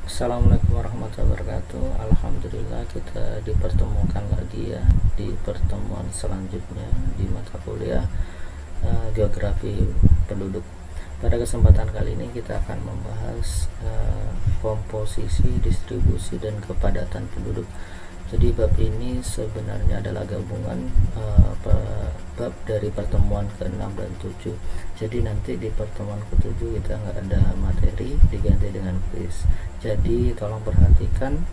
Assalamualaikum warahmatullahi wabarakatuh. Alhamdulillah kita dipertemukan lagi ya di pertemuan selanjutnya di mata kuliah Geografi Penduduk. Pada kesempatan kali ini kita akan membahas komposisi, distribusi, dan kepadatan penduduk. Jadi bab ini sebenarnya adalah gabungan bab dari pertemuan ke-6 dan 7. Jadi nanti di pertemuan ke-7 kita nggak ada materi, diganti dengan kuis. Jadi tolong perhatikan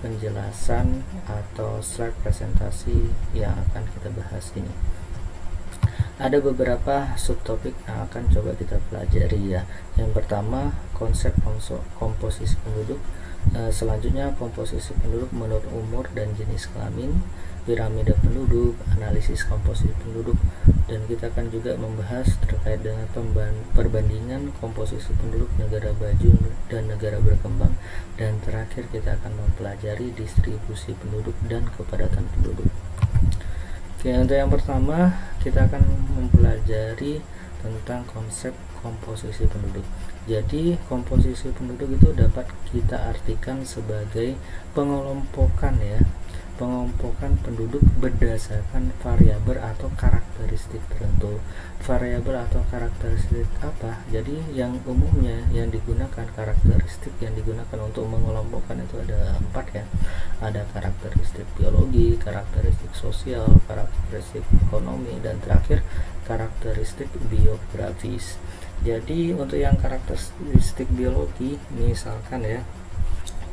penjelasan atau slide presentasi yang akan kita bahas ini. Ada beberapa subtopik yang akan coba kita pelajari ya. Yang pertama, konsep komposisi penduduk. Selanjutnya, komposisi penduduk menurut umur dan jenis kelamin, piramida penduduk, analisis komposisi penduduk, dan kita akan juga membahas terkait dengan perbandingan komposisi penduduk negara maju dan negara berkembang, dan terakhir kita akan mempelajari distribusi penduduk dan kepadatan penduduk. Oke, untuk yang pertama kita akan mempelajari tentang konsep komposisi penduduk. Jadi komposisi penduduk itu dapat kita artikan sebagai pengelompokan penduduk berdasarkan variabel atau karakteristik tertentu. Variabel atau karakteristik apa? Jadi yang umumnya yang digunakan, karakteristik yang digunakan untuk mengelompokkan itu ada 4 ya. Ada karakteristik biologi, karakteristik sosial, karakteristik ekonomi, dan terakhir karakteristik biografis. Jadi untuk yang karakteristik biologi, misalkan ya,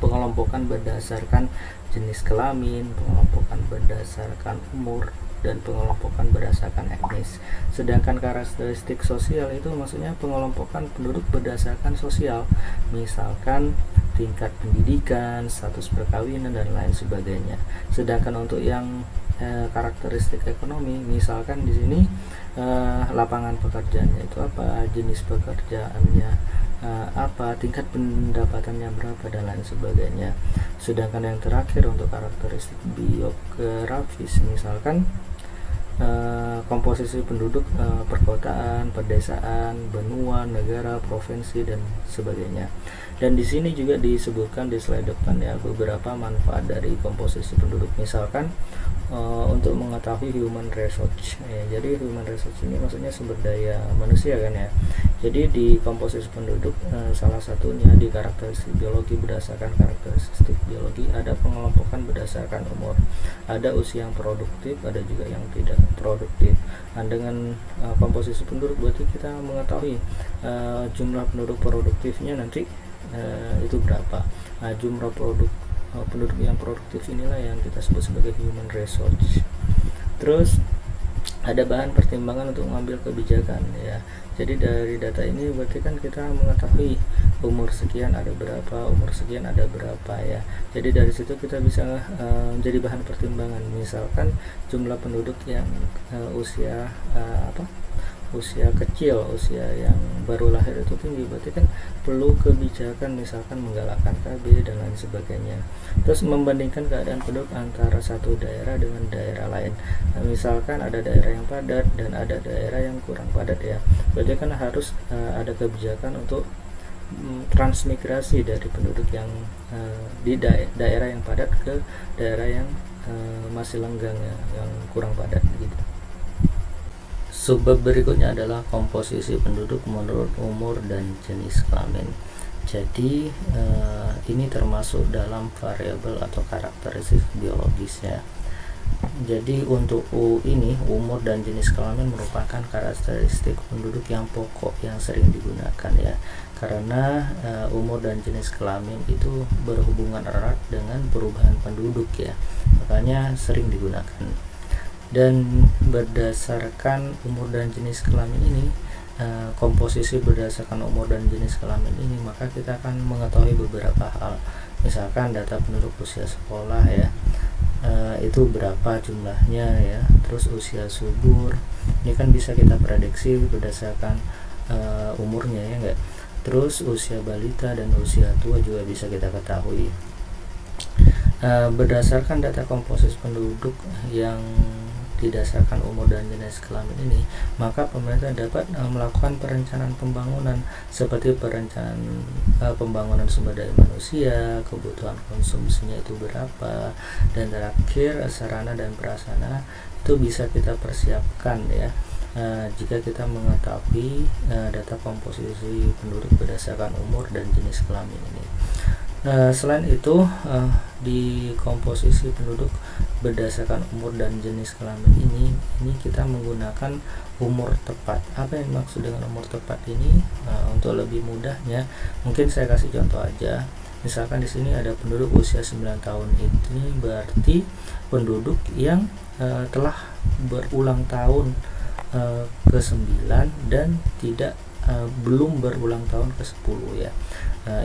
pengelompokan berdasarkan jenis kelamin, pengelompokan berdasarkan umur, dan pengelompokan berdasarkan etnis. Sedangkan karakteristik sosial itu maksudnya pengelompokan penduduk berdasarkan sosial, misalkan tingkat pendidikan, status perkawinan, dan lain sebagainya. Sedangkan untuk yang karakteristik ekonomi, misalkan di sini lapangan pekerjaannya itu apa, jenis pekerjaannya apa, tingkat pendapatannya berapa, dan lain sebagainya. Sedangkan yang terakhir untuk karakteristik biografis, misalkan komposisi penduduk perkotaan, pedesaan, benua, negara, provinsi, dan sebagainya. Dan di sini juga disebutkan di slide depan ya beberapa manfaat dari komposisi penduduk. Misalkan untuk mengetahui human resource ya. Jadi human resource ini maksudnya sumber daya manusia kan ya. Jadi di komposisi penduduk salah satunya di karakteristik biologi berdasarkan karakteristik biologi ada pengelompokan berdasarkan umur. Ada usia yang produktif, ada juga yang tidak produktif. Nah, dengan komposisi penduduk berarti kita mengetahui jumlah penduduk produktifnya nanti itu berapa. Nah, jumlah penduduk yang produktif inilah yang kita sebut sebagai human resource. Terus ada bahan pertimbangan untuk mengambil kebijakan ya. Jadi dari data ini berarti kan kita mengetahui umur sekian ada berapa, umur sekian ada berapa ya. Jadi dari situ kita bisa menjadi bahan pertimbangan. Misalkan jumlah penduduk yang usia usia kecil, usia yang baru lahir itu tinggi, berarti kan perlu kebijakan misalkan menggalakkan KB dan lain sebagainya. Terus membandingkan keadaan penduduk antara satu daerah dengan daerah lain. Nah, misalkan ada daerah yang padat dan ada daerah yang kurang padat ya, berarti kan harus ada kebijakan untuk transmigrasi dari penduduk yang di daerah yang padat ke daerah yang masih lenggang ya, yang kurang padat gitu. Subbab berikutnya adalah komposisi penduduk menurut umur dan jenis kelamin. Jadi ini termasuk dalam variabel atau karakteristik biologis ya. Jadi untuk ini umur dan jenis kelamin merupakan karakteristik penduduk yang pokok yang sering digunakan ya. Karena umur dan jenis kelamin itu berhubungan erat dengan perubahan penduduk ya. Makanya sering digunakan. Dan berdasarkan umur dan jenis kelamin ini, komposisi berdasarkan umur dan jenis kelamin ini, maka kita akan mengetahui beberapa hal. Misalkan data penduduk usia sekolah ya, itu berapa jumlahnya ya. Terus usia subur, ini kan bisa kita prediksi berdasarkan umurnya ya enggak. Terus usia balita dan usia tua juga bisa kita ketahui. Berdasarkan data komposisi penduduk yang didasarkan umur dan jenis kelamin ini, maka pemerintah dapat melakukan perencanaan pembangunan seperti perencanaan pembangunan sumber daya manusia, kebutuhan konsumsinya itu berapa, dan terakhir sarana dan prasarana itu bisa kita persiapkan ya. Jika kita mengetahui data komposisi penduduk berdasarkan umur dan jenis kelamin ini. Selain itu, di komposisi penduduk berdasarkan umur dan jenis kelamin ini kita menggunakan umur tepat. Apa yang dimaksud dengan umur tepat ini? Untuk lebih mudahnya, mungkin saya kasih contoh aja. Misalkan di sini ada penduduk usia 9 tahun, ini berarti penduduk yang telah berulang tahun ke-9 dan tidak belum berulang tahun ke-10 ya.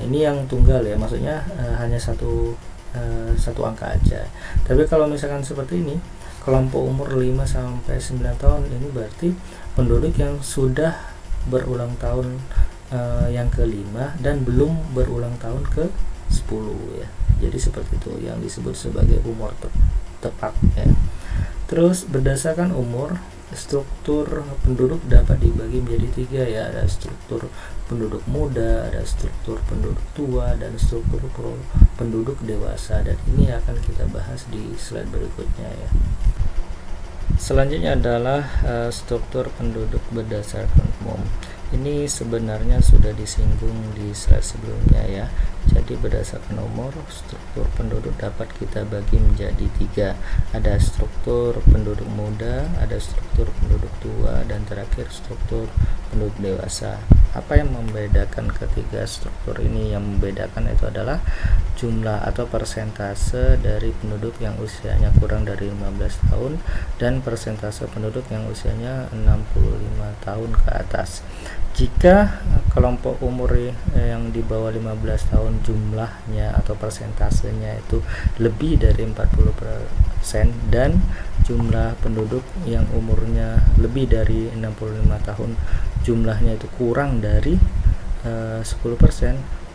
Ini yang tunggal ya, maksudnya hanya satu angka aja. Tapi kalau misalkan seperti ini, kelompok umur 5 sampai 9 tahun ini berarti penduduk yang sudah berulang tahun yang ke-5 dan belum berulang tahun ke-10 ya. Jadi seperti itu yang disebut sebagai umur tepat ya. Terus berdasarkan umur, struktur penduduk dapat dibagi menjadi 3 ya. Ada struktur penduduk muda, ada struktur penduduk tua, dan struktur penduduk dewasa, dan ini akan kita bahas di slide berikutnya ya. Selanjutnya adalah struktur penduduk berdasarkan umum. Ini sebenarnya sudah disinggung di slide sebelumnya ya. Jadi berdasarkan umur, struktur penduduk dapat kita bagi menjadi 3. Ada struktur penduduk muda, ada struktur penduduk tua, dan terakhir struktur penduduk dewasa. Apa yang membedakan ketiga struktur ini? Yang membedakan itu adalah jumlah atau persentase dari penduduk yang usianya kurang dari 15 tahun dan persentase penduduk yang usianya 65 tahun ke atas. Jika kelompok umur yang di bawah 15 tahun jumlahnya atau persentasenya itu lebih dari 40% dan jumlah penduduk yang umurnya lebih dari 65 tahun jumlahnya itu kurang dari 10%,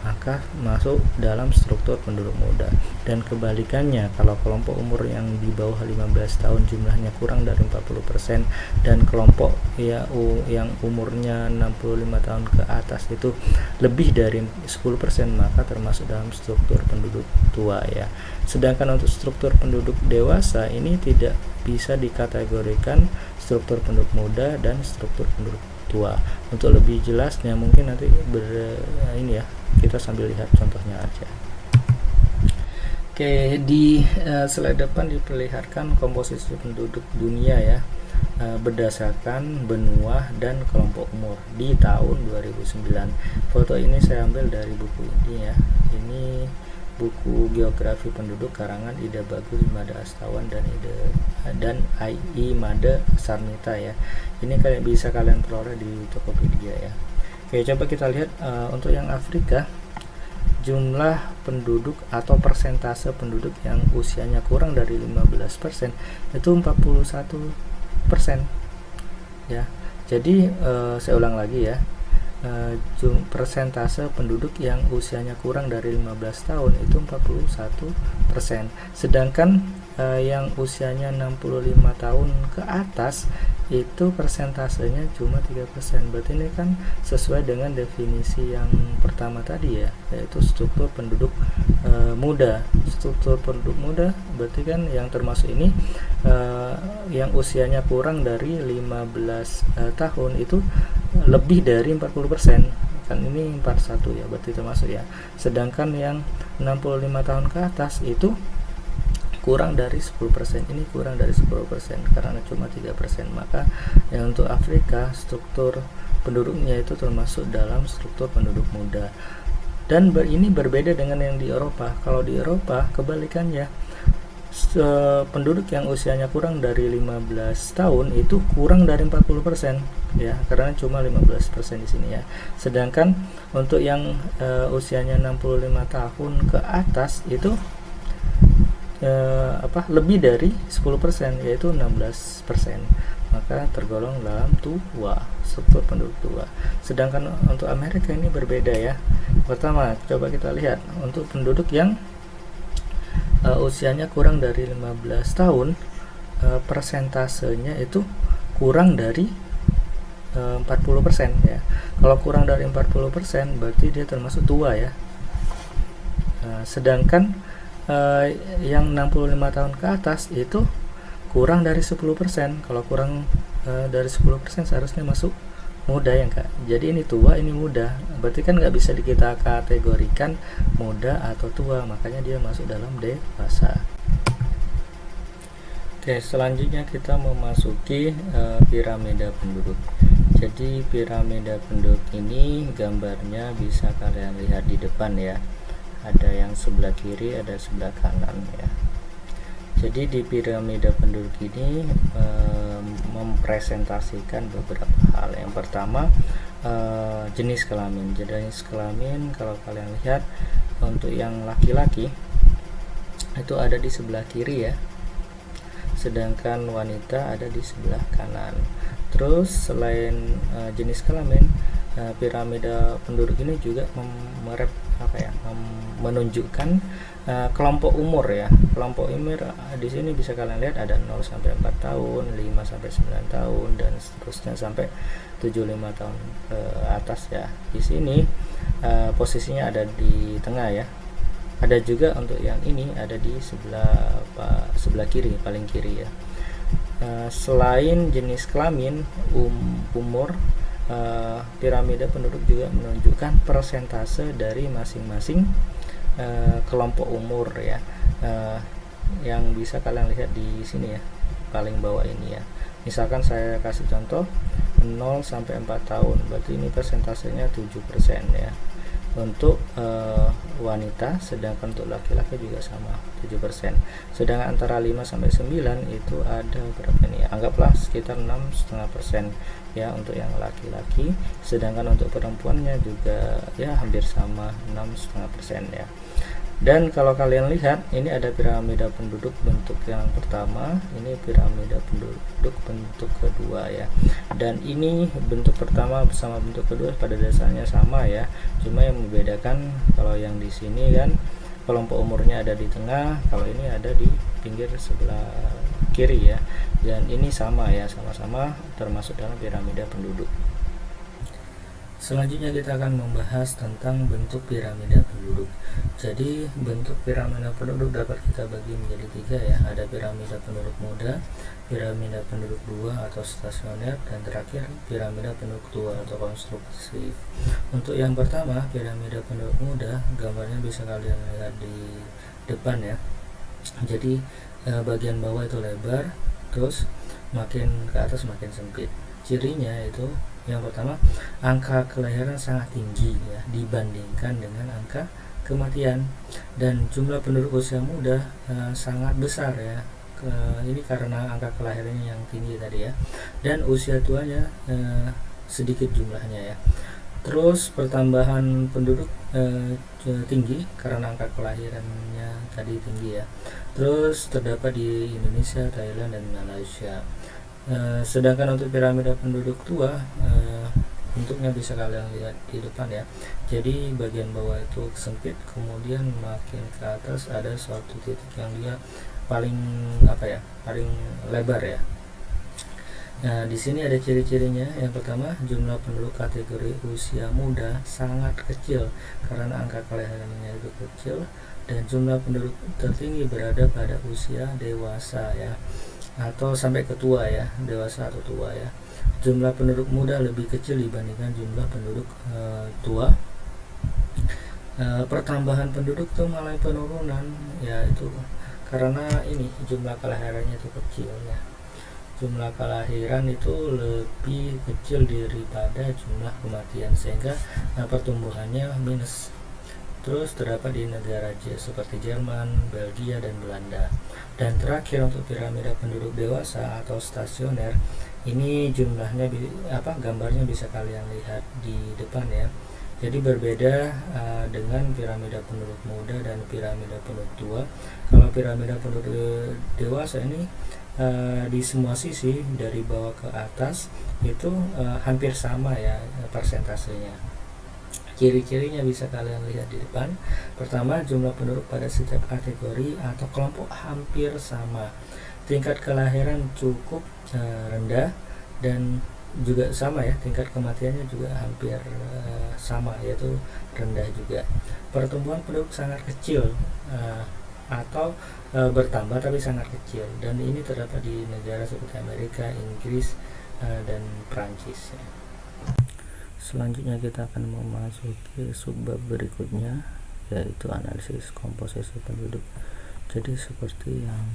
maka masuk dalam struktur penduduk muda. Dan kebalikannya, kalau kelompok umur yang di bawah 15 tahun jumlahnya kurang dari 40% dan kelompok yang umurnya 65 tahun ke atas itu lebih dari 10%, maka termasuk dalam struktur penduduk tua ya. Sedangkan untuk struktur penduduk dewasa ini tidak bisa dikategorikan struktur penduduk muda dan struktur penduduk tua. Untuk lebih jelasnya mungkin nanti ini ya, kita sambil lihat contohnya aja. Oke, di slide depan diperlihatkan komposisi penduduk dunia ya, berdasarkan benua dan kelompok umur di tahun 2009. Foto ini saya ambil dari buku ini ya. Ini buku Geografi Penduduk karangan Ida Bagus, Mada Astawan, dan I.I. Mada Sarnita ya. Ini bisa kalian peroleh di Tokopedia ya. Oke, coba kita lihat untuk yang Afrika, jumlah penduduk atau persentase penduduk yang usianya kurang dari 15% itu 41% ya. Jadi saya ulang lagi ya. Persentase penduduk yang usianya kurang dari 15 tahun itu 41%. Sedangkan yang usianya 65 tahun ke atas itu persentasenya cuma 3%. Berarti ini kan sesuai dengan definisi yang pertama tadi ya, yaitu struktur penduduk muda. Struktur penduduk muda berarti kan yang termasuk ini yang usianya kurang dari 15 tahun itu lebih dari 40%. Kan ini 41 ya, berarti termasuk ya. Sedangkan yang 65 tahun ke atas itu kurang dari 10%. Ini kurang dari 10% karena cuma 3%. Maka yang untuk Afrika struktur penduduknya itu termasuk dalam struktur penduduk muda. Dan ini berbeda dengan yang di Eropa. Kalau di Eropa kebalikannya, penduduk yang usianya kurang dari 15 tahun itu kurang dari 40% ya, karena cuma 15% di sini ya. Sedangkan untuk yang usianya 65 tahun ke atas itu lebih dari 10%, yaitu 16%. Maka tergolong dalam tua, struktur penduduk tua. Sedangkan untuk Amerika ini berbeda ya. Pertama, coba kita lihat untuk penduduk yang usianya kurang dari 15 tahun persentasenya itu kurang dari 40% ya. Kalau kurang dari 40% berarti dia termasuk tua ya. Sedangkan yang 65 tahun ke atas itu kurang dari 10%. Kalau kurang dari 10% seharusnya masuk muda ya Kak. Jadi ini tua, ini muda. Berarti kan nggak bisa kita kategorikan muda atau tua, makanya dia masuk dalam dewasa. Oke, selanjutnya kita memasuki piramida penduduk. Jadi piramida penduduk ini gambarnya bisa kalian lihat di depan ya. Ada yang sebelah kiri, ada sebelah kanan ya. Jadi di piramida penduduk ini mempresentasikan beberapa hal. Yang pertama jenis kelamin. Jenis kelamin kalau kalian lihat untuk yang laki-laki itu ada di sebelah kiri ya. Sedangkan wanita ada di sebelah kanan. Terus selain jenis kelamin, piramida penduduk ini juga menunjukkan kelompok umur ya. Kelompok umur di sini bisa kalian lihat ada 0 sampai 4 tahun, 5 sampai 9 tahun dan seterusnya sampai 75 tahun ke atas ya. Di sini posisinya ada di tengah ya. Ada juga untuk yang ini ada di sebelah kiri, paling kiri ya. Selain jenis kelamin, umur, piramida penduduk juga menunjukkan persentase dari masing-masing kelompok umur ya. Yang bisa kalian lihat di sini ya, paling bawah ini ya. Misalkan saya kasih contoh 0 sampai 4 tahun, berarti ini persentasenya 7% ya untuk wanita, sedangkan untuk laki-laki juga sama 7%. Sedangkan antara 5 sampai 9 itu ada berapa nih? Anggaplah sekitar 6,5% ya untuk yang laki-laki, sedangkan untuk perempuannya juga ya hampir sama 6,5% ya. Dan kalau kalian lihat ini ada piramida penduduk bentuk yang pertama, ini piramida penduduk bentuk kedua ya. Dan ini bentuk pertama bersama bentuk kedua pada dasarnya sama ya. Cuma yang membedakan kalau yang di sini kan kelompok umurnya ada di tengah, kalau ini ada di pinggir sebelah kiri ya. Dan ini sama ya, sama-sama termasuk dalam piramida penduduk. Selanjutnya kita akan membahas tentang bentuk piramida penduduk. Jadi bentuk piramida penduduk dapat kita bagi menjadi 3 ya. Ada piramida penduduk muda, piramida penduduk dua atau stasioner, dan terakhir piramida penduduk tua atau konstruksi. Untuk yang pertama, piramida penduduk muda, gambarnya bisa kalian lihat di depan ya. Jadi bagian bawah itu lebar, terus makin ke atas makin sempit. Cirinya itu yang pertama, angka kelahiran sangat tinggi ya dibandingkan dengan angka kematian, dan jumlah penduduk usia muda sangat besar ya. Ini karena angka kelahirannya yang tinggi tadi ya, dan usia tuanya sedikit jumlahnya ya. Terus pertambahan penduduk tinggi karena angka kelahirannya tadi tinggi ya. Terus terdapat di Indonesia, Thailand, dan Malaysia. Sedangkan untuk piramida penduduk tua bentuknya bisa kalian lihat di depan ya. Jadi bagian bawah itu sempit, kemudian makin ke atas ada suatu titik yang dia paling paling lebar ya. Nah, di sini ada ciri-cirinya. Yang pertama, jumlah penduduk kategori usia muda sangat kecil karena angka kelahirannya itu kecil, dan jumlah penduduk tertinggi berada pada usia dewasa ya, atau sampai ke tua ya, dewasa atau tua ya. Jumlah penduduk muda lebih kecil dibandingkan jumlah penduduk tua. Pertambahan penduduk itu malah penurunan ya, itu karena ini jumlah kelahirannya itu kecil ya. Jumlah kelahiran itu lebih kecil daripada jumlah kematian, sehingga pertumbuhannya minus. Terus terdapat di negara seperti Jerman, Belgia, dan Belanda. Dan terakhir untuk piramida penduduk dewasa atau stasioner, ini jumlahnya gambarnya bisa kalian lihat di depan ya. Jadi berbeda dengan piramida penduduk muda dan piramida penduduk tua. Kalau piramida penduduk dewasa ini di semua sisi dari bawah ke atas itu hampir sama ya persentasenya. Ciri-cirinya bisa kalian lihat di depan. Pertama, jumlah penduduk pada setiap kategori atau kelompok hampir sama. tingkat kelahiran cukup rendah, dan juga sama ya, tingkat kematiannya juga hampir sama, yaitu rendah juga. Pertumbuhan penduduk sangat kecil, atau bertambah tapi sangat kecil, dan ini terdapat di negara seperti Amerika, Inggris, dan Prancis ya. Selanjutnya kita akan memasuki subbab berikutnya, yaitu analisis komposisi penduduk. Jadi seperti yang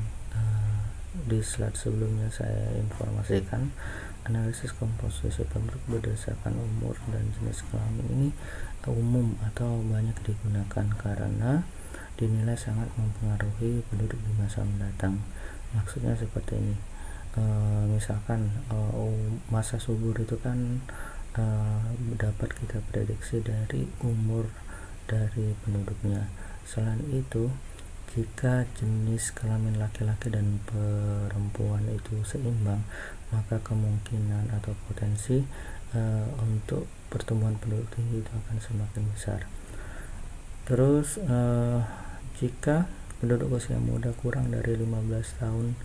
di slide sebelumnya saya informasikan, analisis komposisi penduduk berdasarkan umur dan jenis kelamin ini umum atau banyak digunakan karena dinilai sangat mempengaruhi penduduk di masa mendatang. Maksudnya seperti ini, misalkan masa subur itu kan dapat kita prediksi dari umur dari penduduknya. Selain itu, jika jenis kelamin laki-laki dan perempuan itu seimbang, maka kemungkinan atau potensi untuk pertumbuhan penduduk tinggi itu akan semakin besar. Terus jika penduduk usia muda kurang dari 15 tahun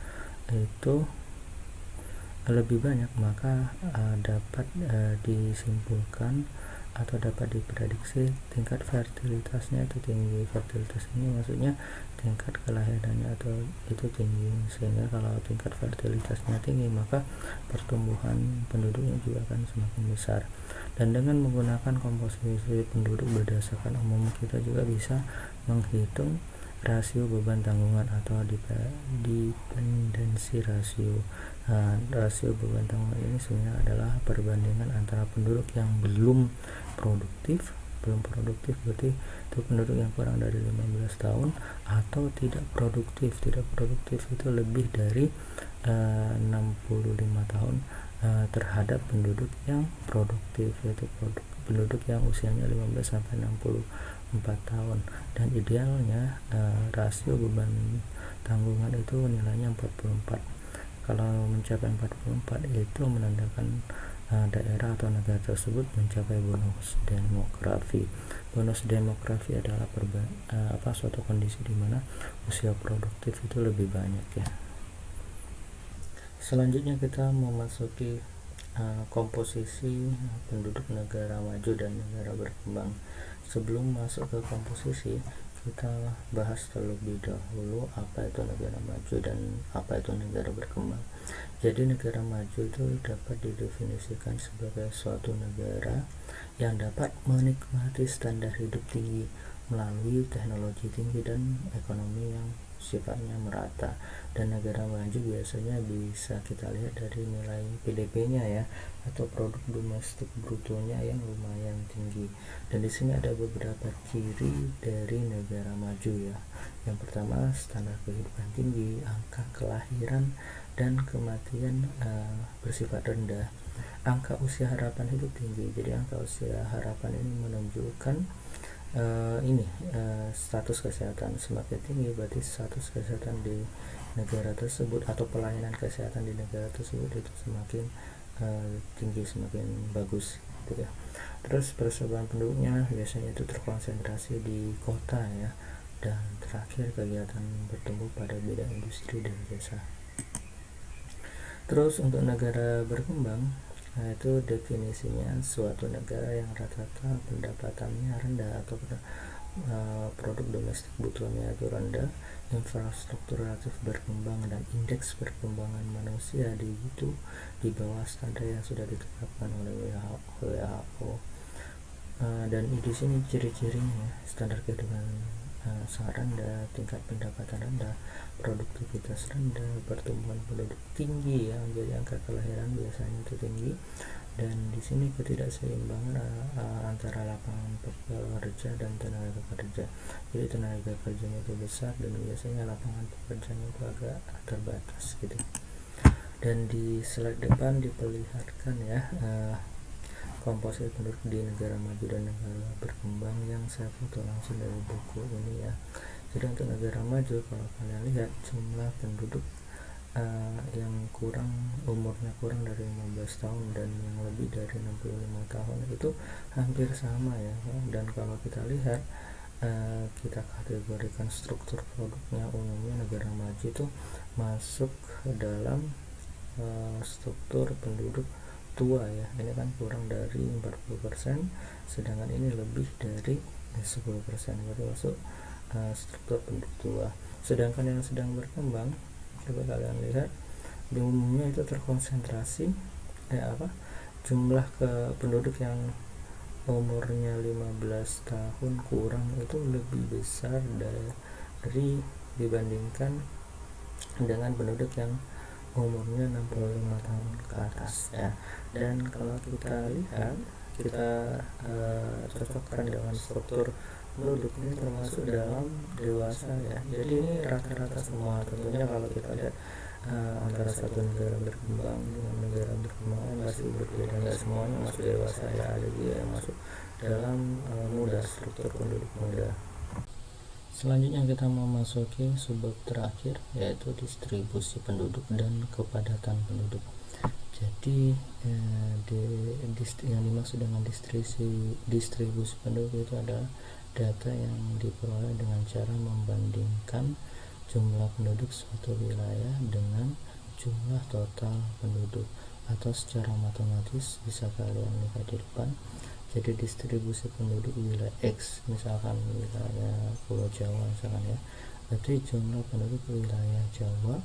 itu lebih banyak, maka dapat disimpulkan atau dapat diprediksi tingkat fertilitasnya itu tinggi. Fertilitas ini maksudnya tingkat kelahirannya atau itu tinggi, sehingga kalau tingkat fertilitasnya tinggi maka pertumbuhan penduduknya juga akan semakin besar. Dan dengan menggunakan komposisi penduduk berdasarkan umum, kita juga bisa menghitung rasio beban tanggungan atau dependensi rasio. Rasio beban tanggungan ini sebenarnya adalah perbandingan antara penduduk yang belum produktif berarti itu penduduk yang kurang dari 15 tahun, atau tidak produktif itu lebih dari 65 tahun terhadap penduduk yang produktif, yaitu penduduk yang usianya 15 sampai 64 tahun. Dan idealnya rasio beban tanggungan itu nilainya 44. Kalau mencapai 44 itu menandakan daerah atau negara tersebut mencapai bonus demografi. Bonus demografi adalah suatu kondisi di mana usia produktif itu lebih banyak ya. Selanjutnya kita memasuki komposisi penduduk negara maju dan negara berkembang. Sebelum masuk ke komposisi, kita bahas terlebih dahulu apa itu negara maju dan apa itu negara berkembang. Jadi negara maju itu dapat didefinisikan sebagai suatu negara yang dapat menikmati standar hidup tinggi melalui teknologi tinggi dan ekonomi yang sifatnya merata. Dan negara maju biasanya bisa kita lihat dari nilai PDB-nya ya, atau produk domestik brutonya yang lumayan tinggi. Dan di sini ada beberapa ciri dari negara maju ya. Yang pertama, standar kehidupan tinggi, angka kelahiran dan kematian bersifat rendah. Angka usia harapan hidup tinggi. Jadi angka usia harapan ini menunjukkan status kesehatan. Semakin tinggi berarti status kesehatan di negara tersebut atau pelayanan kesehatan di negara tersebut itu semakin tinggi, semakin bagus gitu ya. Terus persebaran penduduknya biasanya itu terkonsentrasi di kota ya. Dan terakhir, kegiatan bertumbuh pada bidang industri dan jasa. Terus untuk negara berkembang, itu definisinya suatu negara yang rata-rata pendapatannya rendah atau produk domestik brutonya itu rendah, infrastruktur relatif berkembang, dan indeks perkembangan manusia itu di bawah standar yang sudah ditetapkan oleh WHO. Dan di sini ciri-cirinya: standar kehidupan sangat rendah, tingkat pendapatan rendah, produktivitas rendah, pertumbuhan penduduk tinggi ya, jadi angka kelahiran biasanya itu tinggi. Dan di sini ketidakseimbangan antara lapangan pekerja dan tenaga kerja. Jadi tenaga kerjanya itu besar dan biasanya lapangan pekerjaannya itu agak terbatas gitu. Dan di slide depan diperlihatkan ya komposisi penduduk di negara maju dan negara berkembang yang saya foto langsung dari buku ini ya. Jadi untuk negara maju, kalau kalian lihat jumlah penduduk yang umurnya kurang dari 15 tahun dan yang lebih dari 65 tahun itu hampir sama ya. Dan kalau kita lihat kita kategorikan struktur produknya, umumnya negara maju itu masuk dalam struktur penduduk tua ya. Ini kan kurang dari 40%, sedangkan ini lebih dari 10%, berarti masuk struktur penduduk tua. Sedangkan yang sedang berkembang, coba kalian lihat, di umumnya itu terkonsentrasi jumlah penduduk yang umurnya 15 tahun kurang itu lebih besar dari dibandingkan dengan penduduk yang umurnya 65 tahun ke atas ya. Dan kalau kita lihat, kita cocokkan dengan struktur penduduk ini termasuk dalam dewasa ya. Jadi ini rata-rata semua. Tentunya kalau kita lihat antara satu negara berkembang dengan negara berkembang masih berbeda, nggak semuanya masuk dewasa ya, ada juga yang masuk dalam muda, struktur penduduk muda. Selanjutnya kita memasuki subbab terakhir, yaitu distribusi penduduk dan kepadatan penduduk. Jadi yang dimaksud dengan distribusi penduduk itu adalah data yang diperoleh dengan cara membandingkan jumlah penduduk suatu wilayah dengan jumlah total penduduk, atau secara matematis bisa kalian lihat di depan. Jadi distribusi penduduk wilayah X, misalkan wilayah Pulau Jawa misalkan ya, berarti jumlah penduduk wilayah Jawa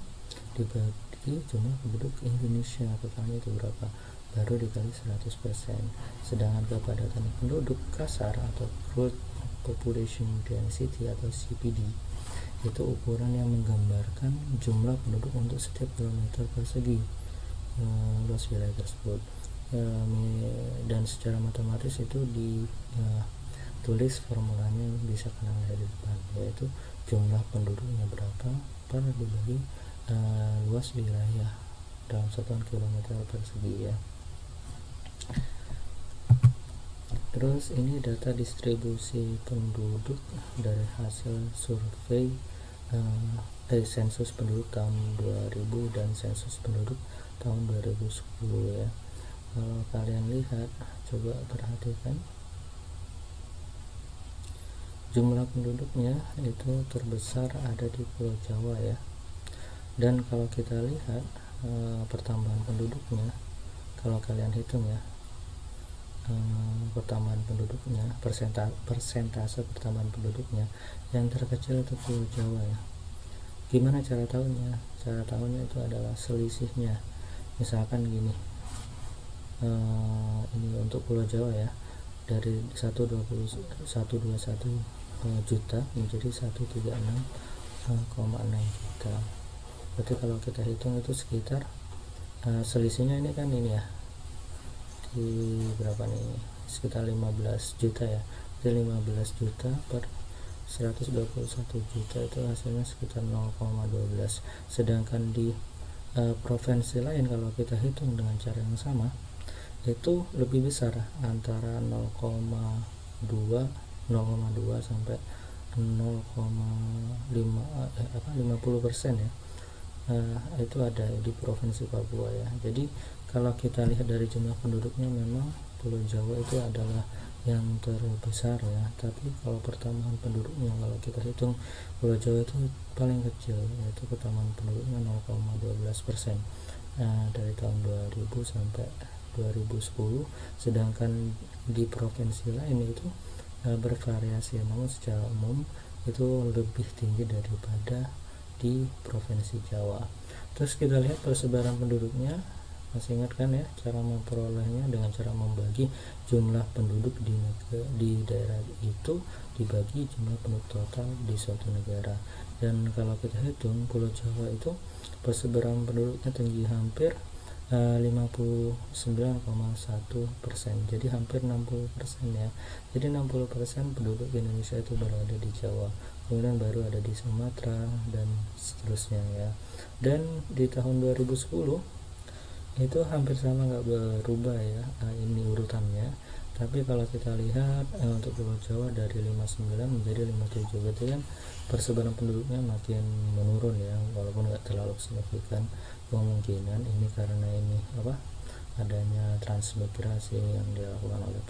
dibagi jumlah penduduk Indonesia totalnya itu berapa, baru dikali 100%. Sedangkan kepadatan penduduk kasar atau Gross Population Density atau CPD itu ukuran yang menggambarkan jumlah penduduk untuk setiap kilometer persegi luas wilayah tersebut. Dan secara matematis itu ditulis formulanya, bisa kalian lihat di depan, yaitu jumlah penduduknya berapa per dibagi luas wilayah dalam satuan kilometer persegi ya. Terus ini data distribusi penduduk dari hasil survei sensus penduduk tahun 2000 dan sensus penduduk tahun 2010 ya. Kalau kalian lihat, coba perhatikan jumlah penduduknya itu terbesar ada di Pulau Jawa ya. Dan kalau kita lihat pertambahan penduduknya, kalau kalian hitung ya, pertambahan penduduknya, persentase pertambahan penduduknya yang terkecil itu Pulau Jawa ya. Gimana cara tahunya? Cara tahunya itu adalah selisihnya. Misalkan gini, ini untuk Pulau Jawa ya, dari 121 juta menjadi 136,6 juta. Berarti kalau kita hitung itu sekitar selisihnya ini kan ini ya, di berapa nih, sekitar 15 juta ya. Jadi 15 juta per 121 juta itu hasilnya sekitar 0,12. Sedangkan di provinsi lain kalau kita hitung dengan cara yang sama itu lebih besar, antara 0,2 sampai 50% ya. Itu ada di provinsi Papua ya. Jadi kalau kita lihat dari jumlah penduduknya, memang Pulau Jawa itu adalah yang terbesar ya. Tapi kalau pertambahan penduduknya, kalau kita hitung, Pulau Jawa itu paling kecil, yaitu pertambahan penduduknya 0,12% dari tahun 2000 sampai 2010. Sedangkan di provinsi lain itu bervariasi, namun secara umum itu lebih tinggi daripada di provinsi Jawa. Terus kita lihat persebaran penduduknya, masih ingat kan ya cara memperolehnya, dengan cara membagi jumlah penduduk di daerah itu dibagi jumlah penduduk total di suatu negara. Dan kalau kita hitung, Pulau Jawa itu persebaran penduduknya tinggi, hampir 59,1%, jadi hampir 60% ya. Jadi 60% penduduk Indonesia itu berada di Jawa, kemudian baru ada di Sumatera dan seterusnya ya. Dan di tahun 2010 itu hampir sama, nggak berubah ya ini urutannya. Tapi kalau kita lihat untuk Pulau Jawa dari 59 menjadi 57, berarti kan persebaran penduduknya makin menurun ya, walaupun nggak terlalu signifikan. Kemungkinan ini karena ini adanya transmigrasi yang dilakukan oleh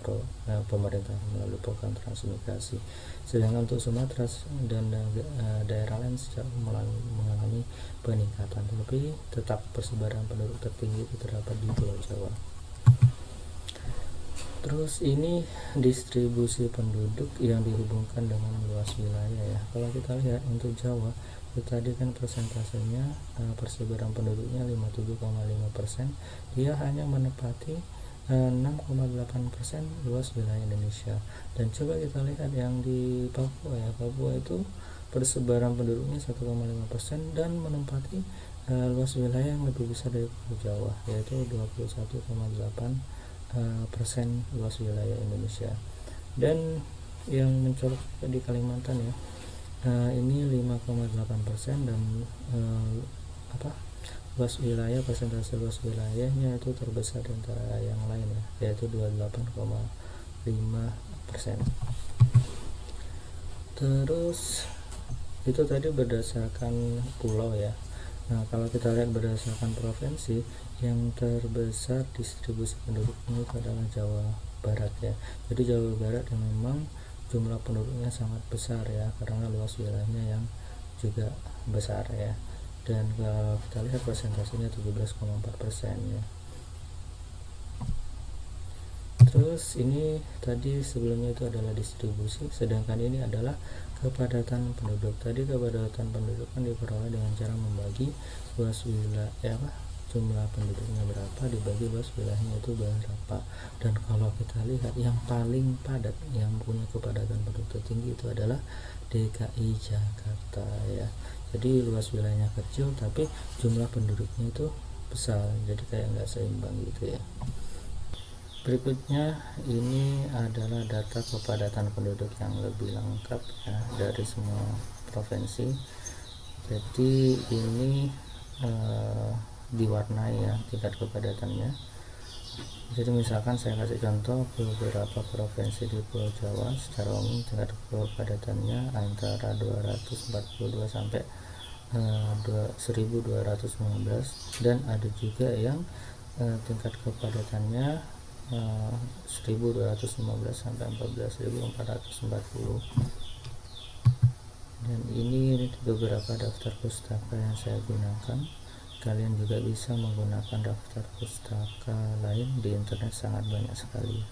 pemerintah melalui program transmigrasi. Sedangkan untuk Sumatera dan daerah lain mengalami peningkatan, tapi tetap persebaran penduduk tertinggi itu terdapat di Pulau Jawa. Terus ini distribusi penduduk yang dihubungkan dengan luas wilayah ya. Kalau kita lihat untuk Jawa itu tadi kan persentasenya persebaran penduduknya 57,5%, dia hanya menempati 6,8% luas wilayah Indonesia. Dan coba kita lihat yang di Papua ya, Papua itu persebaran penduduknya 1,5% dan menempati luas wilayah yang lebih besar dari Pulau Jawa, yaitu 21,8% luas wilayah Indonesia. Dan yang mencolok di Kalimantan ya, ini 5,8% dan luas wilayah, persentase luas wilayahnya itu terbesar di antara yang lain ya, yaitu 28,5%. Terus itu tadi berdasarkan pulau ya. Nah, kalau kita lihat berdasarkan provinsi, yang terbesar distribusi penduduknya itu adalah Jawa Barat ya. Jadi Jawa Barat yang memang jumlah penduduknya sangat besar ya, karena luas wilayahnya yang juga besar ya. Dan kalau kita lihat persentasenya 17,4% ya. Terus ini tadi sebelumnya itu adalah distribusi, sedangkan ini adalah kepadatan penduduk. Tadi kepadatan penduduk kan diperoleh dengan cara membagi luas wilayah jumlah penduduknya berapa dibagi luas wilayahnya itu berapa. Dan kalau kita lihat yang paling padat, yang punya kepadatan penduduk tertinggi itu adalah DKI Jakarta ya. Jadi luas wilayahnya kecil tapi jumlah penduduknya itu besar, jadi kayak nggak seimbang gitu ya. Berikutnya ini adalah data kepadatan penduduk yang lebih lengkap ya dari semua provinsi. Jadi ini diwarnai ya tingkat kepadatannya. Jadi misalkan saya kasih contoh beberapa provinsi di Pulau Jawa secara umum tingkat kepadatannya antara 242 sampai 1215, dan ada juga yang tingkat kepadatannya 1215 sampai 14.440. Dan ini beberapa daftar pustaka yang saya gunakan. Kalian juga bisa menggunakan daftar pustaka lain di internet, sangat banyak sekali.